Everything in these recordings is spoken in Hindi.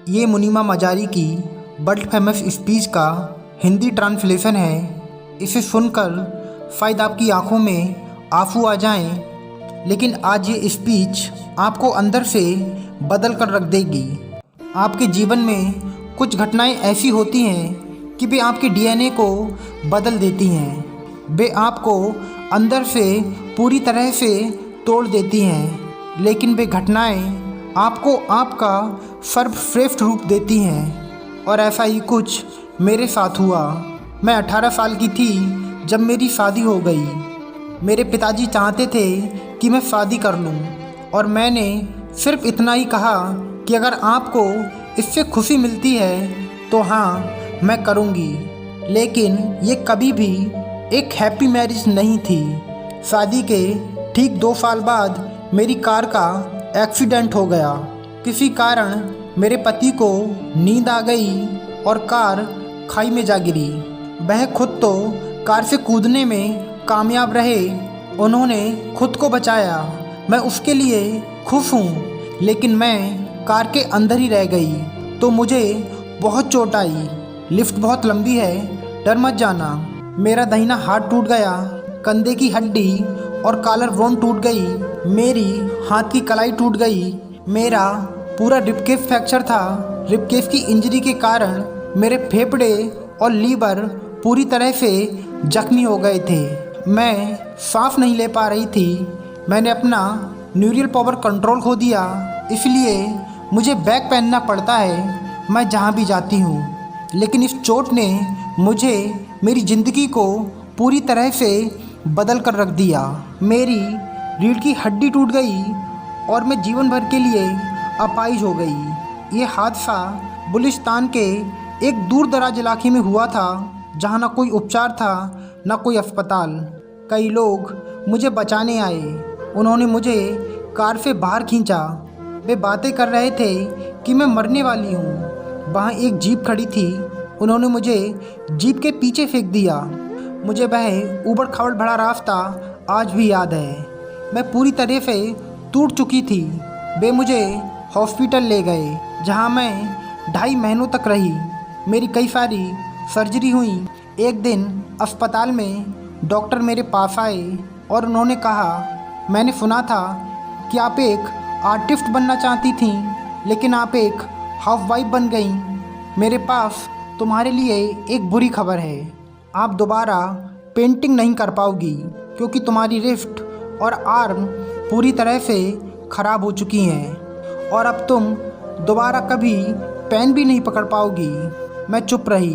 ये मुनीमा मजारी की वर्ल्ड फेमस स्पीच का हिंदी ट्रांसलेशन है। इसे सुनकर शायद आपकी आंखों में आंसू आ जाएं, लेकिन आज ये स्पीच आपको अंदर से बदल कर रख देगी। आपके जीवन में कुछ घटनाएं ऐसी होती हैं कि वे आपके डीएनए को बदल देती हैं। वे आपको अंदर से पूरी तरह से तोड़ देती हैं, लेकिन वे घटनाएं आपको आपका सर्वश्रेष्ठ रूप देती हैं। और ऐसा ही कुछ मेरे साथ हुआ। मैं 18 साल की थी जब मेरी शादी हो गई। मेरे पिताजी चाहते थे कि मैं शादी कर लूं, और मैंने सिर्फ इतना ही कहा कि अगर आपको इससे खुशी मिलती है तो हाँ, मैं करूँगी। लेकिन ये कभी भी एक हैप्पी मैरिज नहीं थी। शादी के ठीक 2 साल बाद मेरी कार का एक्सीडेंट हो गया। किसी कारण मेरे पति को नींद आ गई और कार खाई में जा गिरी। वह खुद तो कार से कूदने में कामयाब रहे, उन्होंने खुद को बचाया। मैं उसके लिए खुश हूँ, लेकिन मैं कार के अंदर ही रह गई तो मुझे बहुत चोट आई। लिफ्ट बहुत लंबी है, डर मत जाना। मेरा दाहिना हाथ टूट गया, कंधे की हड्डी और कॉलर बोन टूट गई, मेरी हाथ की कलाई टूट गई, मेरा पूरा रिबकेज फ्रैक्चर था। रिबकेज की इंजरी के कारण मेरे फेफड़े और लीवर पूरी तरह से जख्मी हो गए थे। मैं सांस नहीं ले पा रही थी। मैंने अपना न्यूरल पावर कंट्रोल खो दिया, इसलिए मुझे बैग पहनना पड़ता है मैं जहाँ भी जाती हूँ। लेकिन इस चोट ने मुझे मेरी ज़िंदगी को पूरी तरह से बदल कर रख दिया। मेरी रीढ़ की हड्डी टूट गई और मैं जीवन भर के लिए अपाहिज हो गई। ये हादसा बलूचिस्तान के एक दूर दराज इलाके में हुआ था, जहाँ ना कोई उपचार था ना कोई अस्पताल। कई लोग मुझे बचाने आए, उन्होंने मुझे कार से बाहर खींचा। वे बातें कर रहे थे कि मैं मरने वाली हूँ। वहाँ एक जीप खड़ी थी, उन्होंने मुझे जीप के पीछे फेंक दिया। मुझे वह ऊबड़ खाबड़ भरा रास्ता आज भी याद है। मैं पूरी तरह से टूट चुकी थी। वे मुझे हॉस्पिटल ले गए, जहाँ मैं 2.5 महीनों तक रही। मेरी कई सारी सर्जरी हुई। एक दिन अस्पताल में डॉक्टर मेरे पास आए और उन्होंने कहा, मैंने सुना था कि आप एक आर्टिस्ट बनना चाहती थीं, लेकिन आप एक हाउसवाइफ बन गई। मेरे पास तुम्हारे लिए एक बुरी खबर है, आप दोबारा पेंटिंग नहीं कर पाओगी, क्योंकि तुम्हारी रिस्ट और आर्म पूरी तरह से ख़राब हो चुकी हैं, और अब तुम दोबारा कभी पेन भी नहीं पकड़ पाओगी। मैं चुप रही।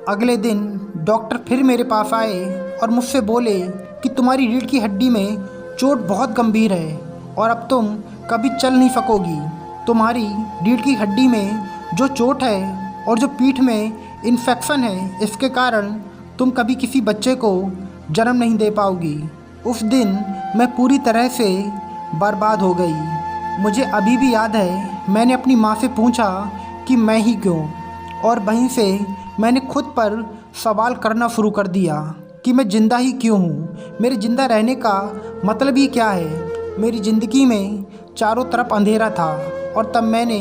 अगले दिन डॉक्टर फिर मेरे पास आए और मुझसे बोले कि तुम्हारी रीढ़ की हड्डी में चोट बहुत गंभीर है और अब तुम कभी चल नहीं सकोगी। तुम्हारी रीढ़ की हड्डी में जो चोट है और जो पीठ में इन्फेक्शन है, इसके कारण तुम कभी किसी बच्चे को जन्म नहीं दे पाओगी। उस दिन मैं पूरी तरह से बर्बाद हो गई। मुझे अभी भी याद है, मैंने अपनी माँ से पूछा कि मैं ही क्यों, और वहीं से मैंने खुद पर सवाल करना शुरू कर दिया कि मैं ज़िंदा ही क्यों हूँ, मेरे ज़िंदा रहने का मतलब ही क्या है। मेरी ज़िंदगी में चारों तरफ अंधेरा था, और तब मैंने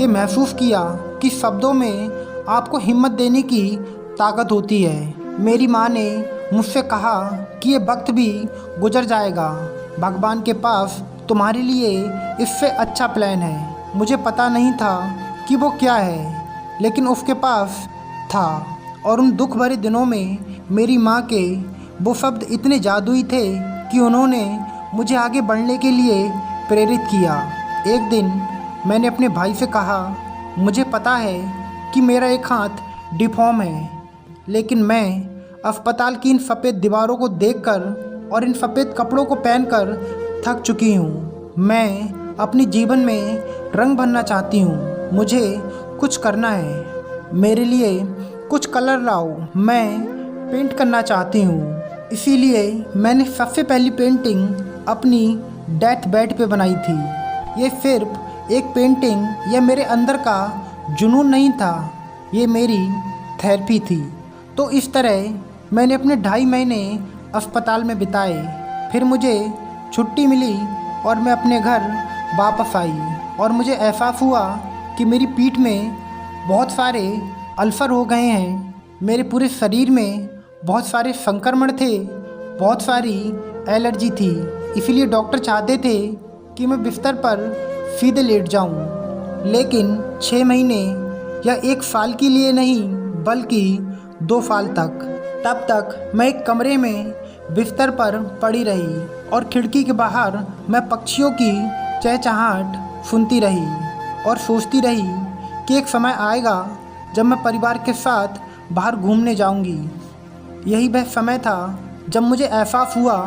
ये महसूस किया कि शब्दों में आपको हिम्मत देने की ताकत होती है। मेरी माँ ने मुझसे कहा कि ये वक्त भी गुजर जाएगा, भगवान के पास तुम्हारे लिए इससे अच्छा प्लान है। मुझे पता नहीं था कि वो क्या है, लेकिन उसके पास था, और उन दुख भरे दिनों में मेरी माँ के वो शब्द इतने जादुई थे कि उन्होंने मुझे आगे बढ़ने के लिए प्रेरित किया। एक दिन मैंने अपने भाई से कहा, मुझे पता है कि मेरा एक हाथ डिफॉर्म है, लेकिन मैं अस्पताल की इन सफ़ेद दीवारों को देखकर और इन सफ़ेद कपड़ों को पहनकर थक चुकी हूँ। मैं अपने जीवन में रंग भरना चाहती हूँ। मुझे कुछ करना है। मेरे लिए कुछ कलर लाओ, मैं पेंट करना चाहती हूँ। इसीलिए मैंने सबसे पहली पेंटिंग अपनी डेथ बेड पे बनाई थी। ये सिर्फ एक पेंटिंग या मेरे अंदर का जुनून नहीं था, ये मेरी थेरेपी थी। तो इस तरह मैंने अपने 2.5 महीने अस्पताल में बिताए। फिर मुझे छुट्टी मिली और मैं अपने घर वापस आई, और मुझे एहसास हुआ कि मेरी पीठ में बहुत सारे अल्सर हो गए हैं, मेरे पूरे शरीर में बहुत सारे संक्रमण थे, बहुत सारी एलर्जी थी। इसीलिए डॉक्टर चाहते थे कि मैं बिस्तर पर सीधे लेट जाऊं। लेकिन 6 महीने या 1 साल के लिए नहीं बल्कि 2 साल तक, तब तक मैं एक कमरे में बिस्तर पर पड़ी रही और खिड़की के बाहर मैं पक्षियों की चहचहाहट सुनती रही और सोचती रही कि एक समय आएगा जब मैं परिवार के साथ बाहर घूमने जाऊंगी। यही वह समय था जब मुझे एहसास हुआ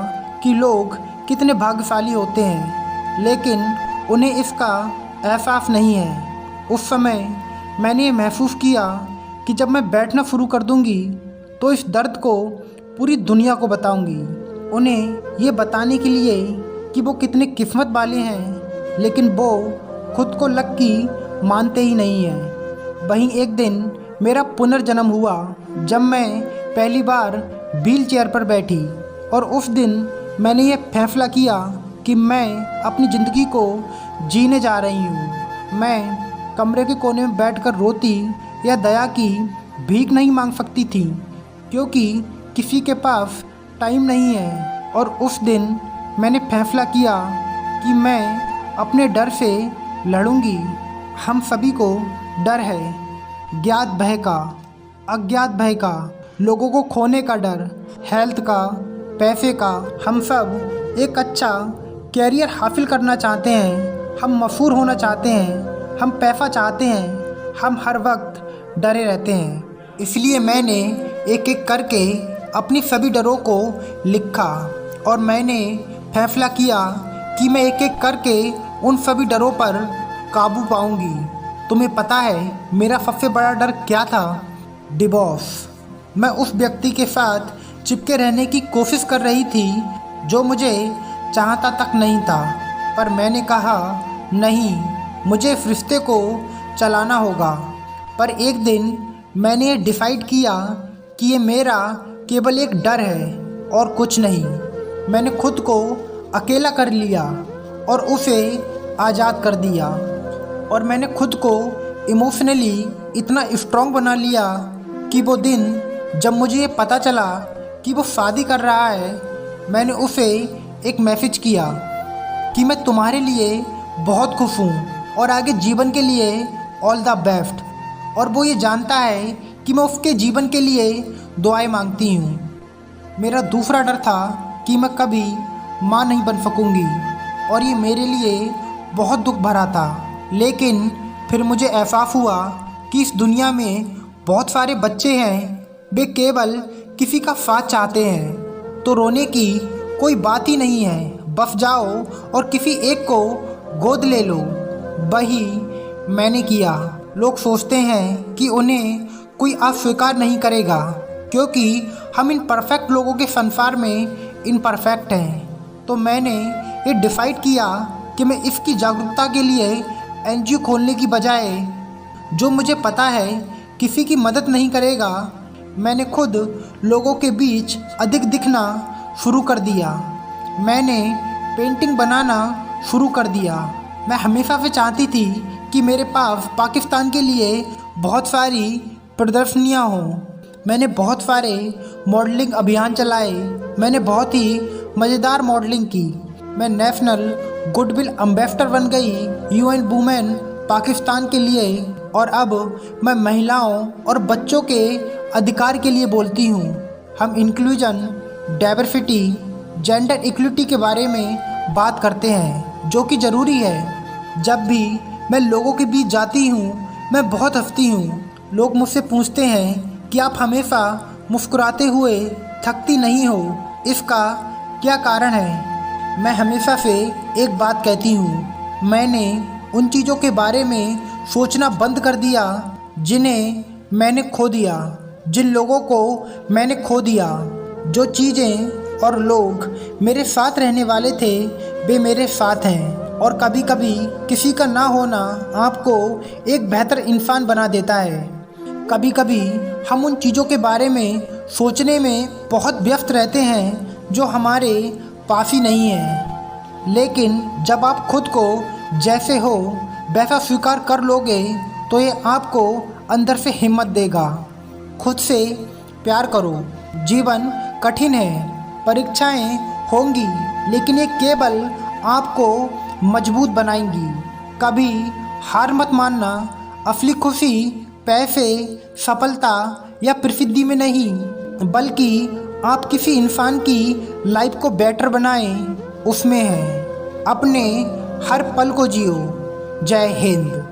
कि लोग कितने भाग्यशाली होते हैं, लेकिन उन्हें इसका एहसास नहीं है। उस समय मैंने ये महसूस किया कि जब मैं बैठना शुरू कर दूंगी तो इस दर्द को पूरी दुनिया को बताऊंगी, उन्हें ये बताने के लिए कि वो कितने किस्मत वाले हैं, लेकिन वो खुद को लक्की मानते ही नहीं हैं। वहीं एक दिन मेरा पुनर्जन्म हुआ जब मैं पहली बार व्हील चेयर पर बैठी और उस दिन मैंने ये फैसला किया कि मैं अपनी ज़िंदगी को जीने जा रही हूँ। मैं कमरे के कोने में बैठकर रोती या दया की भीख नहीं मांग सकती थी, क्योंकि किसी के पास टाइम नहीं है। और उस दिन मैंने फैसला किया कि मैं अपने डर से लड़ूंगी। हम सभी को डर है, ज्ञात भय का, अज्ञात भय का, लोगों को खोने का डर, हेल्थ का, पैसे का। हम सब एक अच्छा कैरियर हासिल करना चाहते हैं, हम मशहूर होना चाहते हैं, हम पैसा चाहते हैं, हम हर वक्त डरे रहते हैं। इसलिए मैंने एक एक करके अपनी सभी डरों को लिखा और मैंने फैसला किया कि मैं एक एक करके उन सभी डरों पर काबू पाऊंगी। तुम्हें पता है मेरा सबसे बड़ा डर क्या था? डिवोर्स। मैं उस व्यक्ति के साथ चिपके रहने की कोशिश कर रही थी जो मुझे चाहता तक नहीं था, पर मैंने कहा नहीं, मुझे इस रिश्ते को चलाना होगा। पर एक दिन मैंने ये डिसाइड किया कि ये मेरा केवल एक डर है और कुछ नहीं। मैंने खुद को अकेला कर लिया और उसे आज़ाद कर दिया, और मैंने खुद को इमोशनली इतना स्ट्रॉन्ग बना लिया कि वो दिन जब मुझे ये पता चला कि वो शादी कर रहा है, मैंने उसे एक मैसेज किया कि मैं तुम्हारे लिए बहुत खुश हूँ और आगे जीवन के लिए ऑल द बेस्ट। और वो ये जानता है कि मैं उसके जीवन के लिए दुआएं मांगती हूँ। मेरा दूसरा डर था कि मैं कभी माँ नहीं बन सकूँगी, और ये मेरे लिए बहुत दुख भरा था। लेकिन फिर मुझे एहसास हुआ कि इस दुनिया में बहुत सारे बच्चे हैं, वे केवल किसी का साथ चाहते हैं, तो रोने की कोई बात ही नहीं है। बस जाओ और किसी एक को गोद ले लो। वही मैंने किया। लोग सोचते हैं कि उन्हें कोई अस्वीकार नहीं करेगा, क्योंकि हम इन परफेक्ट लोगों के संसार में इनपरफेक्ट हैं। तो मैंने ये डिसाइड किया कि मैं इसकी जागरूकता के लिए एनजीओ खोलने की बजाय, जो मुझे पता है किसी की मदद नहीं करेगा, मैंने खुद लोगों के बीच अधिक दिखना शुरू कर दिया। मैंने पेंटिंग बनाना शुरू कर दिया। मैं हमेशा से चाहती थी कि मेरे पास पाकिस्तान के लिए बहुत सारी प्रदर्शनियाँ हों। मैंने बहुत सारे मॉडलिंग अभियान चलाए। मैंने बहुत ही मज़ेदार मॉडलिंग की। मैं नेशनल गुडविल एम्बेसडर बन गई यूएन वुमेन पाकिस्तान के लिए, और अब मैं महिलाओं और बच्चों के अधिकार के लिए बोलती हूँ। हम इंक्लूजन, डाइवर्सिटी, जेंडर इक्विटी के बारे में बात करते हैं, जो कि ज़रूरी है। जब भी मैं लोगों के बीच जाती हूँ मैं बहुत हंसती हूँ। लोग मुझसे पूछते हैं कि आप हमेशा मुस्कुराते हुए थकती नहीं हो, इसका क्या कारण है? मैं हमेशा से एक बात कहती हूँ, मैंने उन चीज़ों के बारे में सोचना बंद कर दिया जिन्हें मैंने खो दिया, जिन लोगों को मैंने खो दिया। जो चीज़ें और लोग मेरे साथ रहने वाले थे वे मेरे साथ हैं, और कभी कभी किसी का ना होना आपको एक बेहतर इंसान बना देता है। कभी कभी हम उन चीज़ों के बारे में सोचने में बहुत व्यस्त रहते हैं जो हमारे पास ही नहीं है, लेकिन जब आप खुद को जैसे हो वैसा स्वीकार कर लोगे तो ये आपको अंदर से हिम्मत देगा। खुद से प्यार करो। जीवन कठिन है, परीक्षाएं होंगी, लेकिन ये केवल आपको मजबूत बनाएंगी। कभी हार मत मानना। असली खुशी पैसे, सफलता या प्रसिद्धि में नहीं, बल्कि आप किसी इंसान की लाइफ को बेटर बनाएं उसमें है। अपने हर पल को जियो। जय हिंद।